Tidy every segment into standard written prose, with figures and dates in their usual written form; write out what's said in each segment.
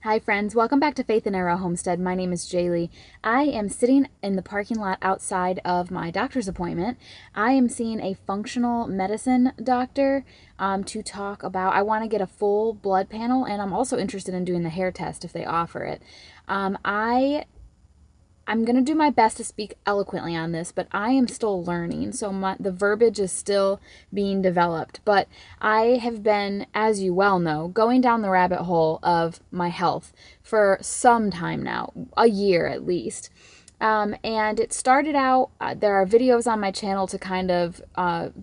Hi friends, welcome back to Faith and Arrow Homestead. My name is Jaylee. I am sitting in the parking lot outside of my doctor's appointment. I am seeing a functional medicine doctor to talk about, I want to get a full blood panel, and I'm also interested in doing the hair test if they offer it. I'm going to do my best to speak eloquently on this, but I am still learning. So the verbiage is still being developed. But I have been, as you well know, going down the rabbit hole of my health for some time now, a year at least. And it started out, there are videos on my channel to kind of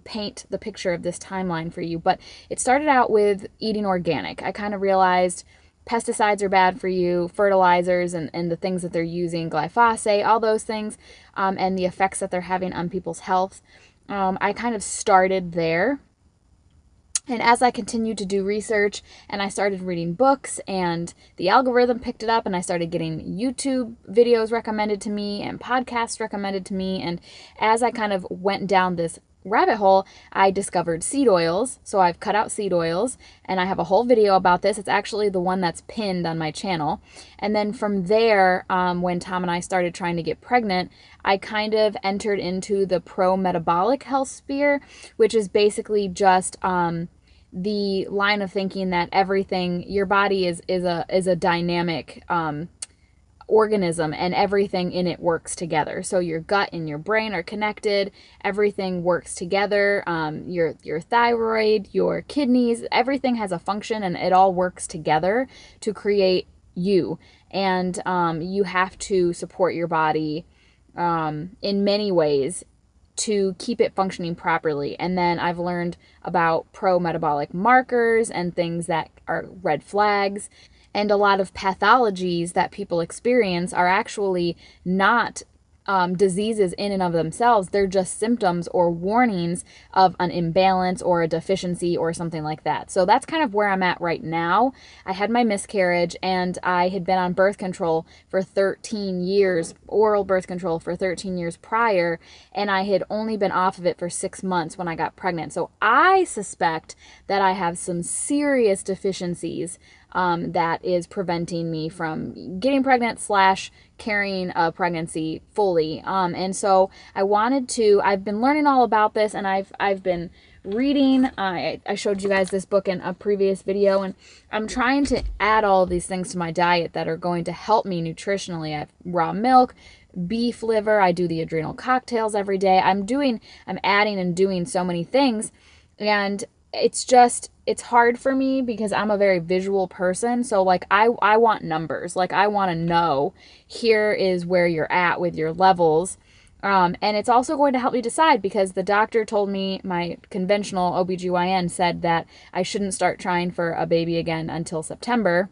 paint the picture of this timeline for you, but it started out with eating organic. I kind of realized pesticides are bad for you, fertilizers and the things that they're using, glyphosate, all those things, and the effects that they're having on people's health. I kind of started there. And as I continued to do research and I started reading books and the algorithm picked it up and I started getting YouTube videos recommended to me and podcasts recommended to me. And as I kind of went down this rabbit hole, I discovered seed oils. So I've cut out seed oils and I have a whole video about this. It's actually the one that's pinned on my channel. And then from there, when Tom and I started trying to get pregnant, I kind of entered into the pro-metabolic health sphere, which is basically just the line of thinking that everything, your body is a dynamic organism and everything in it works together. So your gut and your brain are connected. Everything works together. Your thyroid, your kidneys, everything has a function and it all works together to create you. And you have to support your body in many ways to keep it functioning properly. And then I've learned about pro-metabolic markers and things that are red flags. And a lot of pathologies that people experience are actually not diseases in and of themselves. They're just symptoms or warnings of an imbalance or a deficiency or something like that. So that's kind of where I'm at right now. I had my miscarriage and I had been on birth control for 13 years, oral birth control for 13 years prior, and I had only been off of it for 6 months when I got pregnant. So I suspect that I have some serious deficiencies that is preventing me from getting pregnant / carrying a pregnancy fully. And so I've been learning all about this and I've been reading. I showed you guys this book in a previous video, and I'm trying to add all of these things to my diet that are going to help me nutritionally. I have raw milk, beef liver, I do the adrenal cocktails every day. I'm adding and doing so many things, and it's hard for me because I'm a very visual person. So like I want numbers. Like I want to know here is where you're at with your levels. And it's also going to help me decide because the doctor told me, my conventional OBGYN said that I shouldn't start trying for a baby again until September.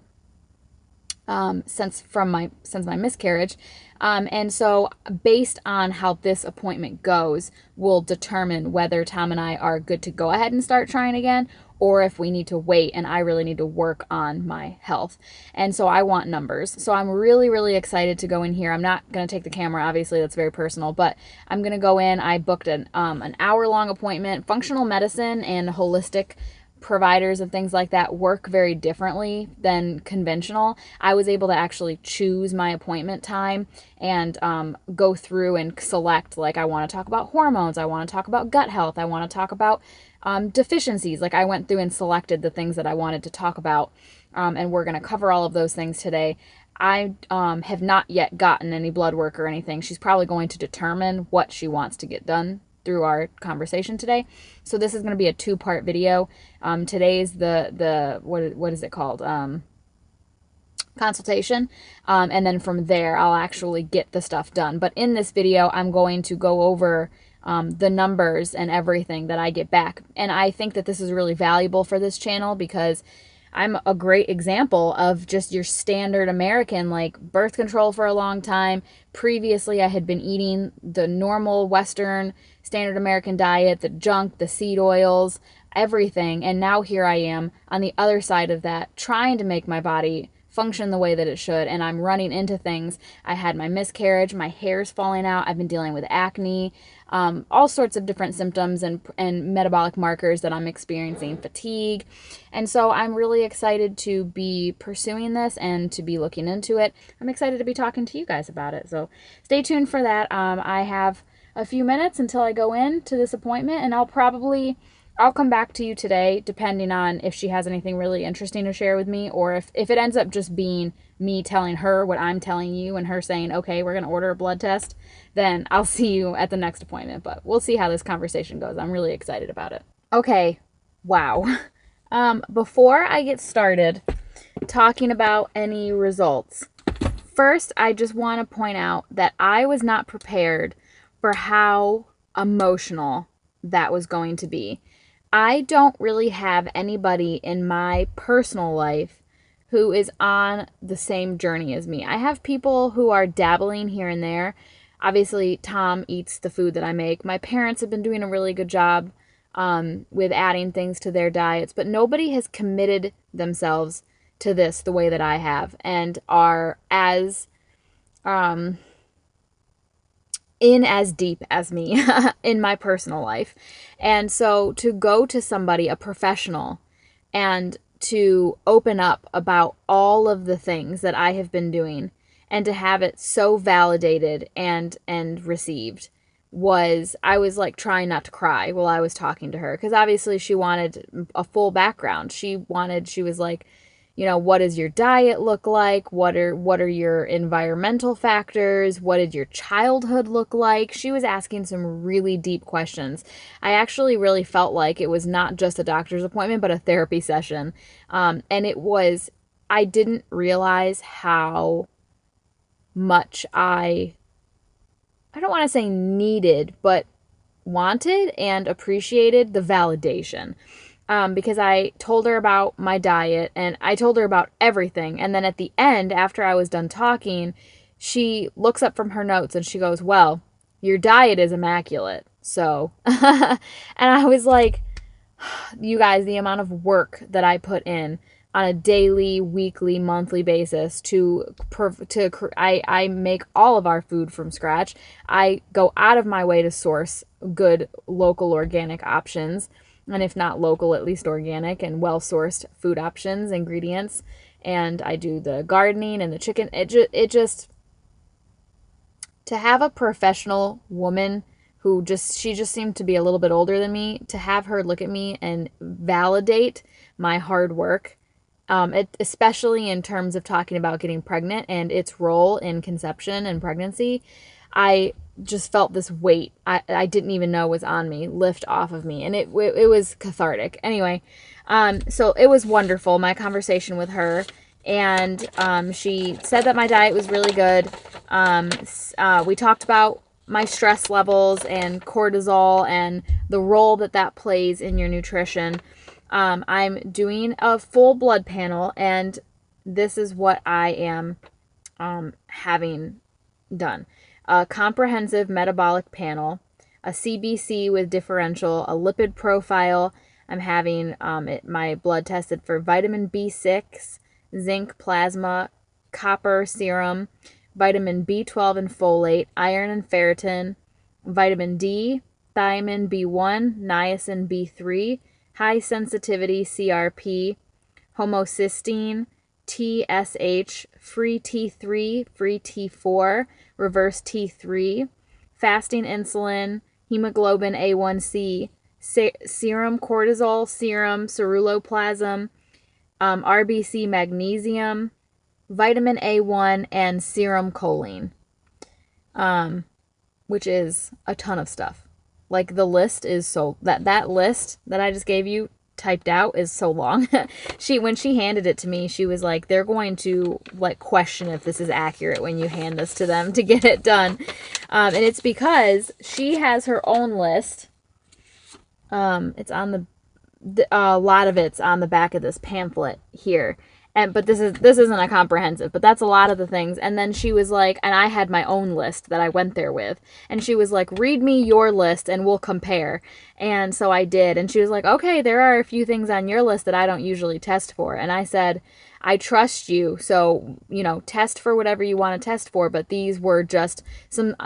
Since my miscarriage. And so based on how this appointment goes will determine whether Tom and I are good to go ahead and start trying again, or if we need to wait and I really need to work on my health. And so I want numbers. So I'm really, really excited to go in here. I'm not going to take the camera, obviously that's very personal, but I'm going to go in. I booked an hour-long appointment. Functional medicine and holistic providers and things like that work very differently than conventional. I was able to actually choose my appointment time and go through and select, like, I want to talk about hormones, I want to talk about gut health, I want to talk about deficiencies. Like I went through and selected the things that I wanted to talk about, and we're going to cover all of those things today. I have not yet gotten any blood work or anything. She's probably going to determine what she wants to get done through our conversation today. So this is going to be a 2-part video. Today's what is it called? Consultation. And then from there, I'll actually get the stuff done. But in this video, I'm going to go over the numbers and everything that I get back. And I think that this is really valuable for this channel because I'm a great example of just your standard American, like birth control for a long time. Previously, I had been eating the normal Western standard American diet, the junk, the seed oils, everything. And now here I am on the other side of that, trying to make my body function the way that it should, and I'm running into things. I had my miscarriage, my hair's falling out, I've been dealing with acne, all sorts of different symptoms and metabolic markers that I'm experiencing, fatigue. And so I'm really excited to be pursuing this and to be looking into it. I'm excited to be talking to you guys about it. So stay tuned for that. I have a few minutes until I go in to this appointment, and I'll come back to you today, depending on if she has anything really interesting to share with me, or if it ends up just being me telling her what I'm telling you and her saying, okay, we're going to order a blood test, then I'll see you at the next appointment. But we'll see how this conversation goes. I'm really excited about it. Okay, wow. Before I get started talking about any results, first, I just want to point out that I was not prepared for how emotional that was going to be. I don't really have anybody in my personal life who is on the same journey as me. I have people who are dabbling here and there. Obviously, Tom eats the food that I make. My parents have been doing a really good job with adding things to their diets, but nobody has committed themselves to this the way that I have and are as in as deep as me in my personal life. And so to go to somebody, a professional, and to open up about all of the things that I have been doing and to have it so validated and received I was like trying not to cry while I was talking to her, because obviously she wanted a full background. She was like, you know, what does your diet look like? What are your environmental factors? What did your childhood look like? She was asking some really deep questions. I actually really felt like it was not just a doctor's appointment, but a therapy session. And I didn't realize how much I don't want to say needed, but wanted and appreciated the validation. Because I told her about my diet and I told her about everything. And then at the end, after I was done talking, she looks up from her notes and she goes, well, your diet is immaculate. So, and I was like, you guys, the amount of work that I put in on a daily, weekly, monthly basis I make all of our food from scratch. I go out of my way to source good local organic options. And if not local, at least organic and well-sourced food options, ingredients. And I do the gardening and the chicken. It just to have a professional woman she just seemed to be a little bit older than me, to have her look at me and validate my hard work, especially in terms of talking about getting pregnant and its role in conception and pregnancy. I just felt this weight I didn't even know was on me lift off of me, and it was cathartic. Anyway, so it was wonderful, my conversation with her, and she said that my diet was really good. We talked about my stress levels and cortisol and the role that plays in your nutrition. I'm doing a full blood panel, and this is what I am having done. A comprehensive metabolic panel, a CBC with differential, a lipid profile. I'm having my blood tested for vitamin B6, zinc plasma, copper serum, vitamin B12 and folate, iron and ferritin, vitamin D, thiamine B1, niacin B3, high sensitivity CRP, homocysteine, TSH, free T3, free T4, reverse T3, fasting insulin, hemoglobin A1C, serum cortisol, serum ceruloplasmin, RBC magnesium, vitamin A1, and serum choline, which is a ton of stuff. Like, the list is that list that I just gave you typed out is so long. When she handed it to me, she was like, they're going to like question if this is accurate when you hand this to them to get it done. And it's because she has her own list. It's on a lot of it's on the back of this pamphlet here. but this isn't a comprehensive, but that's a lot of the things. And then she was like, and I had my own list that I went there with, and she was like, read me your list and we'll compare. And so I did, and she was like, okay, there are a few things on your list that I don't usually test for. And I said, I trust you, so test for whatever you want to test for, but these were just some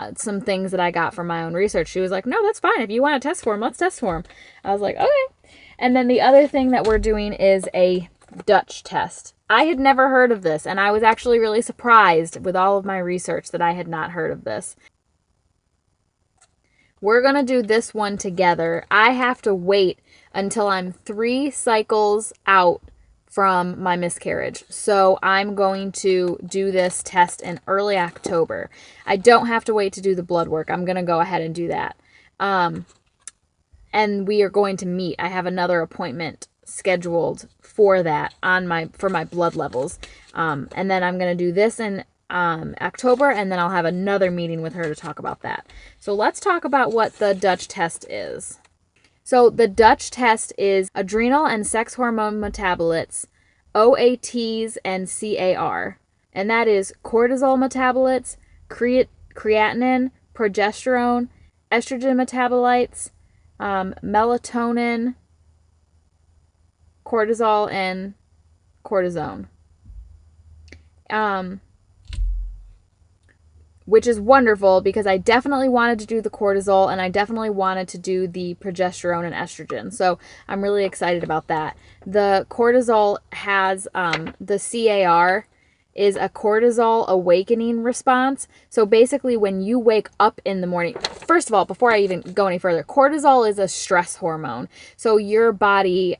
things that I got from my own research. She was like, no, that's fine, if you want to test for them, let's test for them. I was like, okay. And then the other thing that we're doing is a Dutch test. I had never heard of this, and I was actually really surprised with all of my research that I had not heard of this. We're going to do this one together. I have to wait until I'm 3 cycles out from my miscarriage. So I'm going to do this test in early October. I don't have to wait to do the blood work. I'm going to go ahead and do that. And we are going to meet. I have another appointment scheduled for that for my blood levels. And then I'm going to do this in October, and then I'll have another meeting with her to talk about that. So let's talk about what the Dutch test is. So the Dutch test is adrenal and sex hormone metabolites, OATs and CAR. And that is cortisol metabolites, creatinine, progesterone, estrogen metabolites, melatonin, cortisol, and cortisone. Which is wonderful because I definitely wanted to do the cortisol and I definitely wanted to do the progesterone and estrogen. So I'm really excited about that. The cortisol has, the CAR is a cortisol awakening response. So basically when you wake up in the morning, first of all, before I even go any further, cortisol is a stress hormone. So your body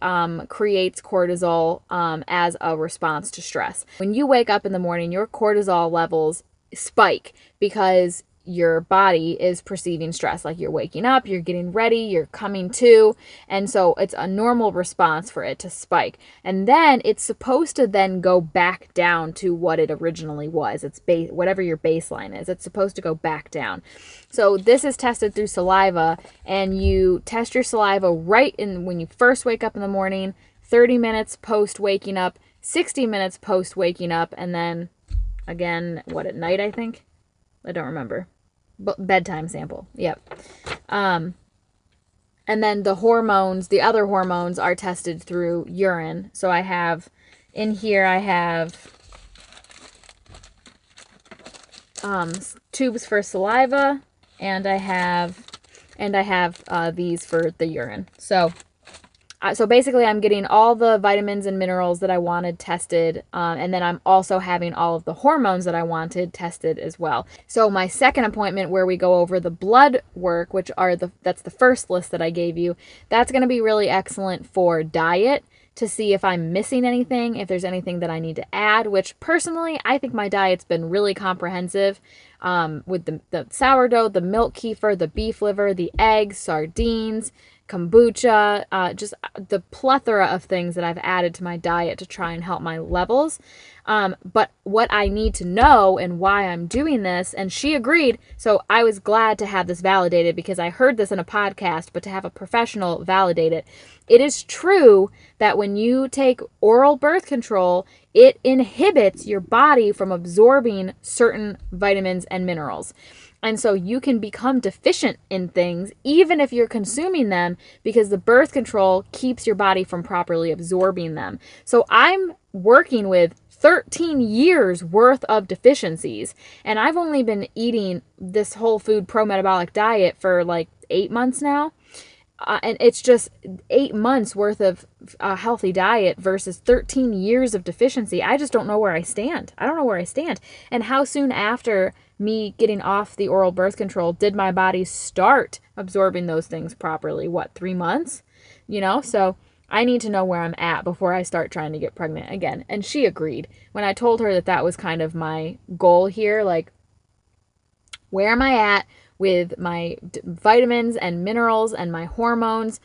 creates cortisol as a response to stress. When you wake up in the morning, your cortisol levels spike because your body is perceiving stress, like you're waking up, you're getting ready, you're coming to, and so it's a normal response for it to spike. And then it's supposed to then go back down to what it originally was. It's whatever your baseline is, it's supposed to go back down. So this is tested through saliva, and you test your saliva right in when you first wake up in the morning, 30 minutes post waking up, 60 minutes post waking up, and then again, at night, I think? I don't remember. Bedtime sample. Yep. And then the hormones, the other hormones are tested through urine. So I have tubes for saliva, and I have these for the urine. So basically I'm getting all the vitamins and minerals that I wanted tested, and then I'm also having all of the hormones that I wanted tested as well. So my second appointment, where we go over the blood work, that's the first list that I gave you, that's going to be really excellent for diet, to see if I'm missing anything, if there's anything that I need to add, which personally, I think my diet's been really comprehensive, with the sourdough, the milk kefir, the beef liver, the eggs, sardines, kombucha, just the plethora of things that I've added to my diet to try and help my levels. But what I need to know and why I'm doing this, and she agreed, so I was glad to have this validated because I heard this in a podcast, but to have a professional validate it. It is true that when you take oral birth control, it inhibits your body from absorbing certain vitamins and minerals. And so you can become deficient in things even if you're consuming them, because the birth control keeps your body from properly absorbing them. So I'm working with 13 years worth of deficiencies, and I've only been eating this whole food pro-metabolic diet for like 8 months now. And it's just 8 months worth of a healthy diet versus 13 years of deficiency. I just don't know where I stand. I don't know where I stand. And how soon after me getting off the oral birth control did my body start absorbing those things properly? 3 months? So I need to know where I'm at before I start trying to get pregnant again. And she agreed. When I told her that was kind of my goal here, like, where am I at with my vitamins and minerals and my hormones?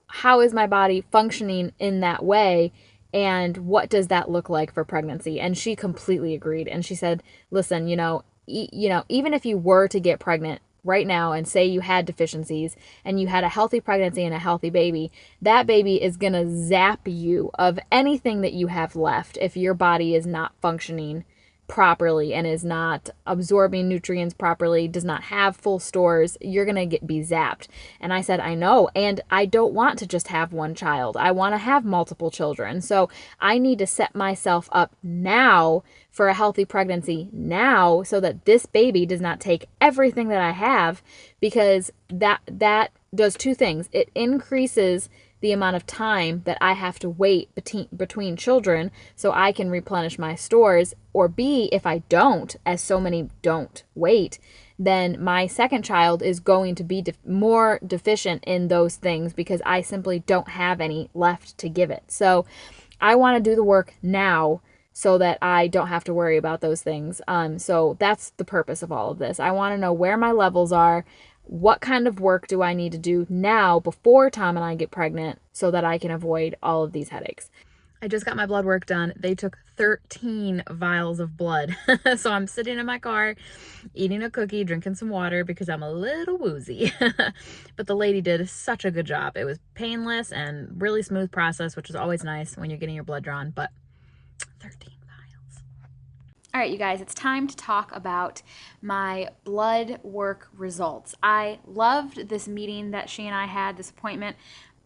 How is my body functioning in that way? And what does that look like for pregnancy? And she completely agreed. And she said, listen, even if you were to get pregnant, right now and say you had deficiencies and you had a healthy pregnancy and a healthy baby, that baby is going to zap you of anything that you have left if your body is not functioning properly and is not absorbing nutrients properly, does not have full stores. You're going to be zapped. And I said, I know. And I don't want to just have one child. I want to have multiple children. So I need to set myself up now for a healthy pregnancy now so that this baby does not take everything that I have, because that does two things. It increases the amount of time that I have to wait between children so I can replenish my stores. Or B, if I don't, as so many don't wait, then my second child is going to be more deficient in those things because I simply don't have any left to give it. So I want to do the work now so that I don't have to worry about those things. So that's the purpose of all of this. I want to know where my levels are. What kind of work do I need to do now before Tom and I get pregnant so that I can avoid all of these headaches? I just got my blood work done. They took 13 vials of blood. So I'm sitting in my car, eating a cookie, drinking some water because I'm a little woozy. But the lady did such a good job. It was painless and really smooth process, which is always nice when you're getting your blood drawn, but 13 vials. All right, you guys, it's time to talk about my blood work results. I loved this meeting that she and I had, this appointment.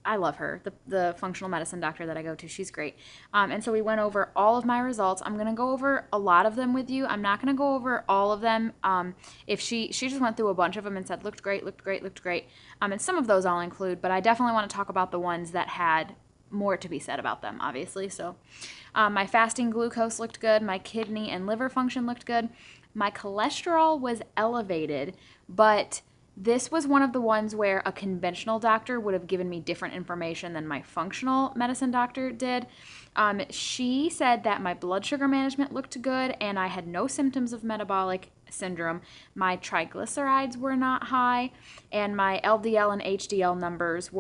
I love her, the functional medicine doctor that I go to. She's great. And so we went over all of my results. I'm going to go over a lot of them with you. I'm not going to go over all of them. If she just went through a bunch of them and said, looked great, looked great, looked great. And some of those I'll include, but I definitely want to talk about the ones that had more to be said about them, obviously. So my fasting glucose looked good. My kidney and liver function looked good. My cholesterol was elevated, but this was one of the ones where a conventional doctor would have given me different information than my functional medicine doctor did. She said that my blood sugar management looked good and I had no symptoms of metabolic syndrome. My triglycerides were not high, and my LDL and HDL numbers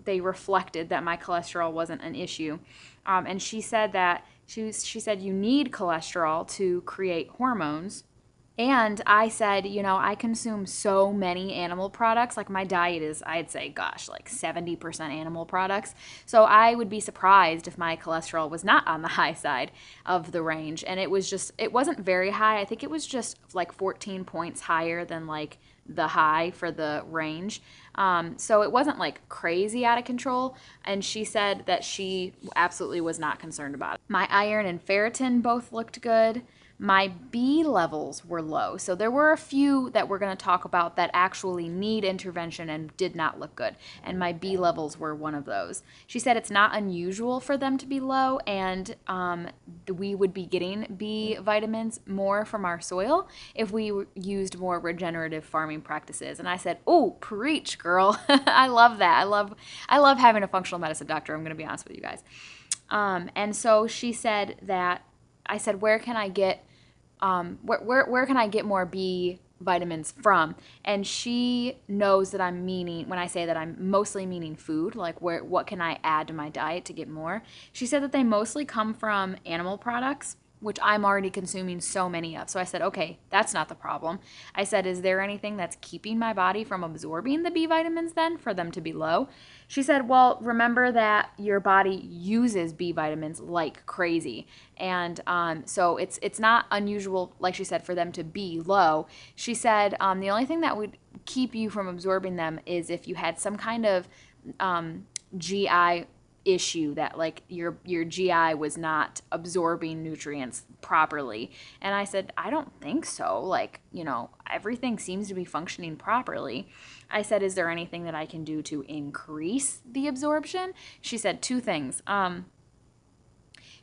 they reflected that my cholesterol wasn't an issue. And she said that she said you need cholesterol to create hormones. And I said, I consume so many animal products. Like my diet is, I'd say, gosh, like 70% animal products. So I would be surprised if my cholesterol was not on the high side of the range. And it wasn't very high. I think it was just like 14 points higher than like the high for the range. So it wasn't like crazy out of control. And she said that she absolutely was not concerned about it. My iron and ferritin both looked good. My B levels were low. So there were a few that we're going to talk about that actually need intervention and did not look good. And my B levels were one of those. She said it's not unusual for them to be low, and we would be getting B vitamins more from our soil if we used more regenerative farming practices. And I said, oh, preach, girl. I love that. I love having a functional medicine doctor. I'm going to be honest with you guys. And so she said that, I said, where can I get where can I get more B vitamins from? And she knows that I'm meaning, when I say that I'm mostly meaning food, like what can I add to my diet to get more? She said that they mostly come from animal products, which I'm already consuming so many of. So I said, okay, that's not the problem. I said, is there anything that's keeping my body from absorbing the B vitamins then for them to be low? She said, well, remember that your body uses B vitamins like crazy. And so it's not unusual, like she said, for them to be low. She said the only thing that would keep you from absorbing them is if you had some kind of GI issue, that like your GI was not absorbing nutrients properly. And I said, I don't think so. Like, everything seems to be functioning properly. I said, is there anything that I can do to increase the absorption? She said two things.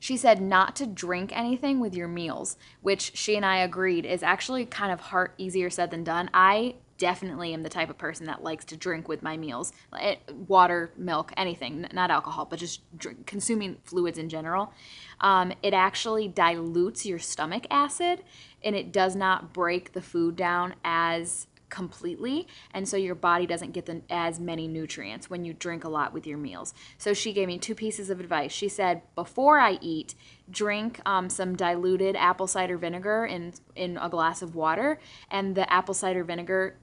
She said not to drink anything with your meals, which she and I agreed is actually kind of easier said than done. I definitely am the type of person that likes to drink with my meals. Water, milk, anything, not alcohol, but just consuming fluids in general. It actually dilutes your stomach acid, and it does not break the food down as completely, and so your body doesn't get as many nutrients when you drink a lot with your meals. So she gave me 2 pieces of advice. She said, before I eat, drink some diluted apple cider vinegar in a glass of water, and the apple cider vinegar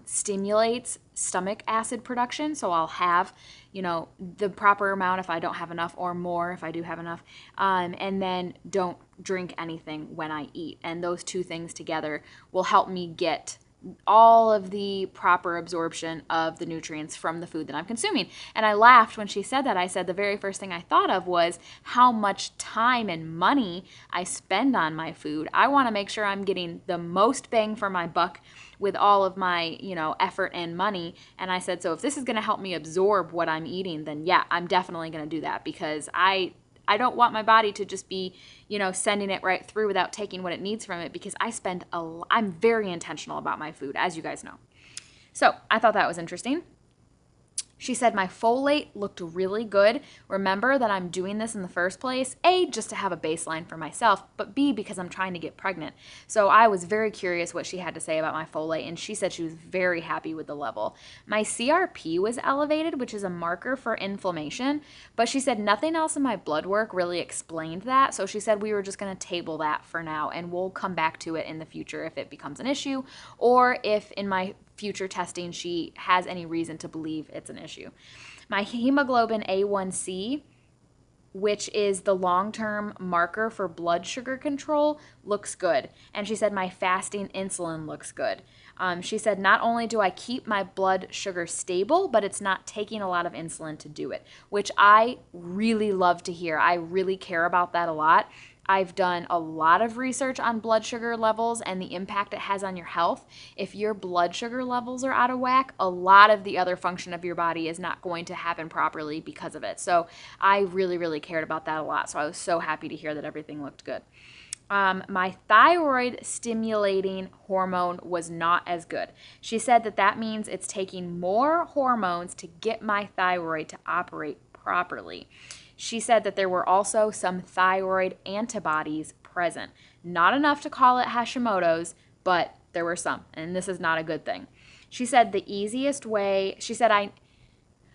stimulates stomach acid production, so I'll have, the proper amount if I don't have enough, or more if I do have enough, and then don't drink anything when I eat. And those 2 things together will help me get all of the proper absorption of the nutrients from the food that I'm consuming. And I laughed when she said that. I said the very first thing I thought of was how much time and money I spend on my food. I want to make sure I'm getting the most bang for my buck with all of my, effort and money. And I said, so if this is going to help me absorb what I'm eating, then yeah, I'm definitely going to do that, because I don't want my body to just be, sending it right through without taking what it needs from it, because I'm very intentional about my food, as you guys know. So I thought that was interesting. She said my folate looked really good. Remember that I'm doing this in the first place, A, just to have a baseline for myself, but B, because I'm trying to get pregnant. So I was very curious what she had to say about my folate, and she said she was very happy with the level. My CRP was elevated, which is a marker for inflammation, but she said nothing else in my blood work really explained that. So she said we were just going to table that for now, and we'll come back to it in the future if it becomes an issue, or if in my future testing she has any reason to believe it's an issue. My hemoglobin A1C, which is the long-term marker for blood sugar control, looks good. And she said my fasting insulin looks good. She said not only do I keep my blood sugar stable, but it's not taking a lot of insulin to do it, which I really love to hear. I really care about that a lot. I've done a lot of research on blood sugar levels and the impact it has on your health. If your blood sugar levels are out of whack, a lot of the other function of your body is not going to happen properly because of it. So I really, really cared about that a lot. So I was so happy to hear that everything looked good. My thyroid stimulating hormone was not as good. She said that means it's taking more hormones to get my thyroid to operate properly. She said that there were also some thyroid antibodies present. Not enough to call it Hashimoto's, but there were some, and this is not a good thing. She said the easiest way,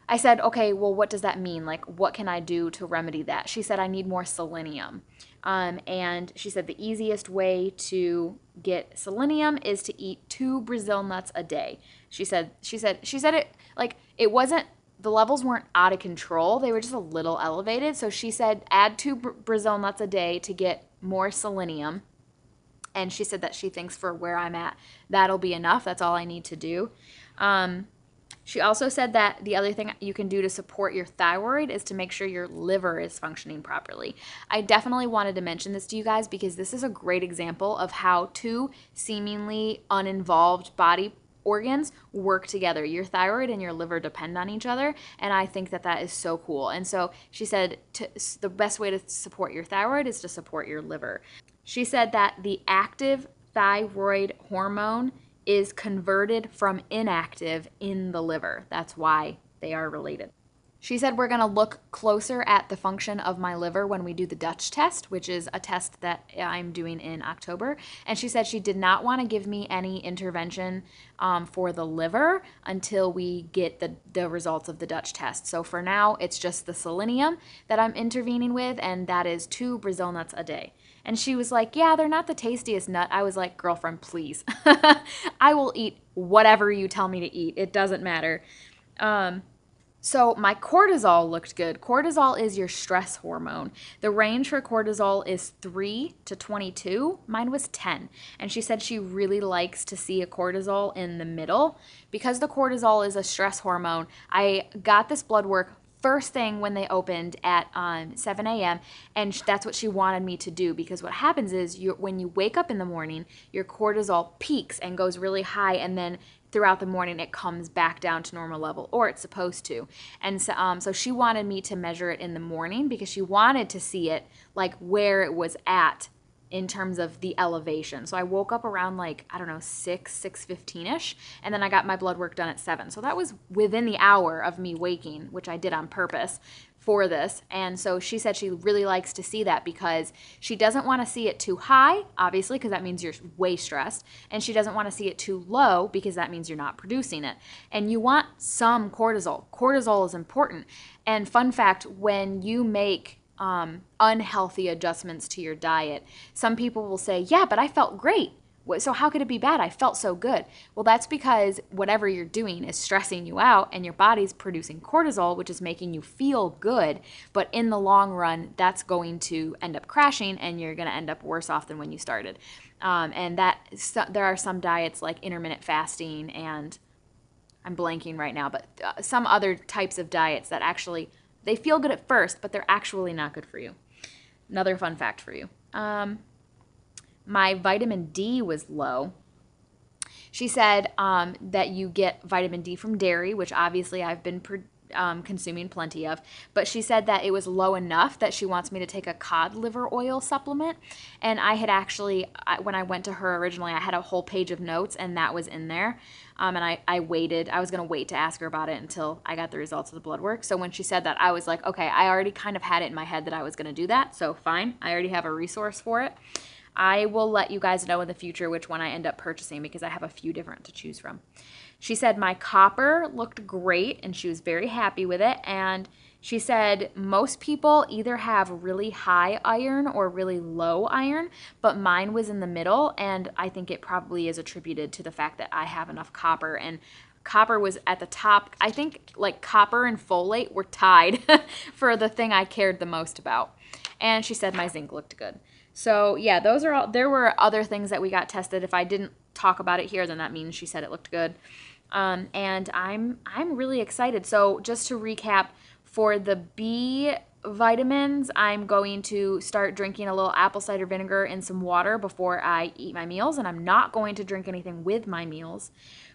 I said, okay, well, what does that mean? Like, what can I do to remedy that? She said, I need more selenium. And she said the easiest way to get selenium is to eat 2 Brazil nuts a day. She said it, like, it wasn't, the levels weren't out of control. They were just a little elevated. So she said add 2 Brazil nuts a day to get more selenium. And she said that she thinks for where I'm at, that'll be enough. That's all I need to do. She also said that the other thing you can do to support your thyroid is to make sure your liver is functioning properly. I definitely wanted to mention this to you guys because this is a great example of how 2 seemingly uninvolved body organs work together. Your thyroid and your liver depend on each other, and I think that is so cool. And so she said the best way to support your thyroid is to support your liver. She said that the active thyroid hormone is converted from inactive in the liver. That's why they are related. She said we're going to look closer at the function of my liver when we do the Dutch test, which is a test that I'm doing in October. And she said she did not want to give me any intervention for the liver until we get the results of the Dutch test. So for now, it's just the selenium that I'm intervening with, and that is 2 Brazil nuts a day. And she was like, yeah, they're not the tastiest nut. I was like, girlfriend, please. I will eat whatever you tell me to eat. It doesn't matter. So my cortisol looked good. Cortisol is your stress hormone. The range for cortisol is 3 to 22. Mine was 10. And she said she really likes to see a cortisol in the middle. Because the cortisol is a stress hormone, I got this blood work first thing when they opened at 7 a.m. And that's what she wanted me to do, because what happens is when you wake up in the morning, your cortisol peaks and goes really high, and then throughout the morning it comes back down to normal level, or it's supposed to. And so she wanted me to measure it in the morning because she wanted to see it like where it was at in terms of the elevation. So I woke up around like, I don't know, 6:15ish, and then I got my blood work done at 7. So that was within the hour of me waking, which I did on purpose for this. And so she said she really likes to see that because she doesn't want to see it too high, obviously, because that means you're way stressed. And she doesn't want to see it too low because that means you're not producing it. And you want some cortisol. Cortisol is important. And fun fact, when you make unhealthy adjustments to your diet, some people will say, yeah, but I felt great. So how could it be bad? I felt so good. Well, that's because whatever you're doing is stressing you out and your body's producing cortisol, which is making you feel good. But in the long run, that's going to end up crashing and you're going to end up worse off than when you started. And there are some diets like intermittent fasting, and I'm blanking right now, but some other types of diets that actually, they feel good at first, but they're actually not good for you. Another fun fact for you. My vitamin D was low. She said that you get vitamin D from dairy, which obviously I've been consuming plenty of. But she said that it was low enough that she wants me to take a cod liver oil supplement. And I had actually, when I went to her originally, I had a whole page of notes, and that was in there. And I waited. I was going to wait to ask her about it until I got the results of the blood work. So when she said that, I was like, okay, I already kind of had it in my head that I was going to do that. So fine. I already have a resource for it. I will let you guys know in the future which one I end up purchasing because I have a few different to choose from. She said my copper looked great and she was very happy with it. And she said most people either have really high iron or really low iron, but mine was in the middle. And I think it probably is attributed to the fact that I have enough copper, and copper was at the top. I think like copper and folate were tied for the thing I cared the most about. And she said my zinc looked good. So yeah, those are all. There were other things that we got tested. If I didn't talk about it here, then that means she said it looked good. And I'm really excited. So just to recap, for the B vitamins, I'm going to start drinking a little apple cider vinegar in some water before I eat my meals, and I'm not going to drink anything with my meals.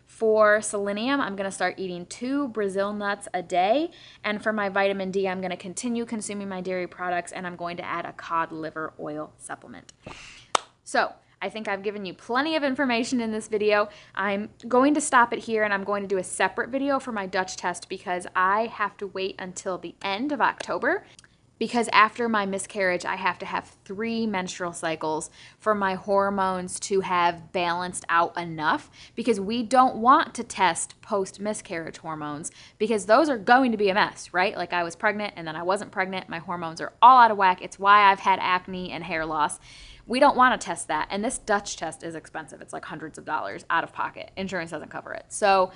For selenium, I'm going to start eating 2 Brazil nuts a day. And for my vitamin D, I'm going to continue consuming my dairy products, and I'm going to add a cod liver oil supplement. So I think I've given you plenty of information in this video. I'm going to stop it here, and I'm going to do a separate video for my Dutch test because I have to wait until the end of October. Because after my miscarriage, I have to have 3 menstrual cycles for my hormones to have balanced out enough, because we don't want to test post-miscarriage hormones because those are going to be a mess, right? Like I was pregnant and then I wasn't pregnant. My hormones are all out of whack. It's why I've had acne and hair loss. We don't want to test that. And this Dutch test is expensive. It's like hundreds of dollars out of pocket. Insurance doesn't cover it. So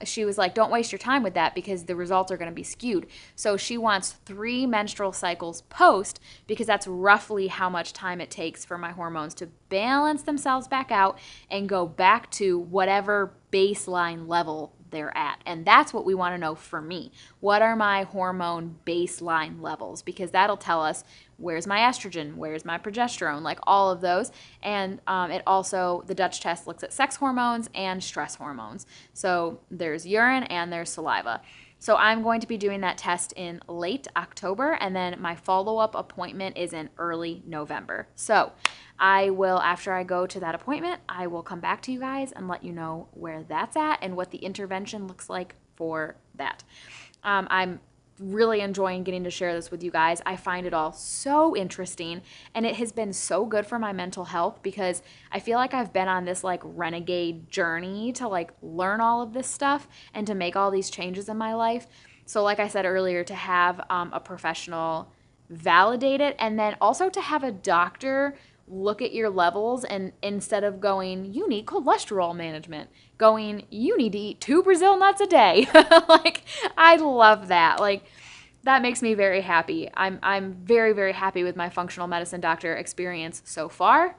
she was like, don't waste your time with that because the results are going to be skewed. So she wants 3 menstrual cycles post, because that's roughly how much time it takes for my hormones to balance themselves back out and go back to whatever baseline level they're at. And that's what we want to know for me. What are my hormone baseline levels? Because that'll tell us where's my estrogen, where's my progesterone, like all of those. And it also, the Dutch test looks at sex hormones and stress hormones. So there's urine and there's saliva. So I'm going to be doing that test in late October, and then my follow-up appointment is in early November. So I will, after I go to that appointment, I will come back to you guys and let you know where that's at and what the intervention looks like for that. I'm really enjoying getting to share this with you guys. I find it all so interesting, and it has been so good for my mental health because I feel like I've been on this like renegade journey to like learn all of this stuff and to make all these changes in my life. So like I said earlier, to have a professional validate it, and then also to have a doctor look at your levels, and instead of going, you need cholesterol management, going, you need to eat 2 Brazil nuts a day. Like, I love that. Like, that makes me very happy. I'm very, very happy with my functional medicine doctor experience so far.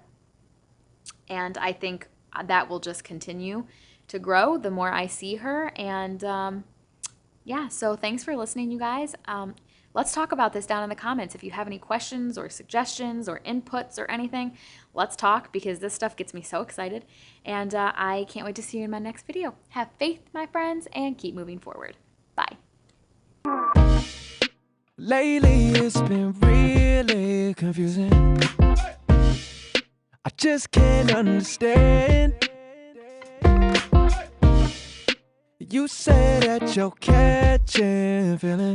And I think that will just continue to grow the more I see her. And yeah, so thanks for listening, you guys. Let's talk about this down in the comments. If you have any questions or suggestions or inputs or anything, let's talk, because this stuff gets me so excited. And I can't wait to see you in my next video. Have faith, my friends, and keep moving forward. Bye. Lately, it's been really confusing. just can't understand. You say that you're catching feelings.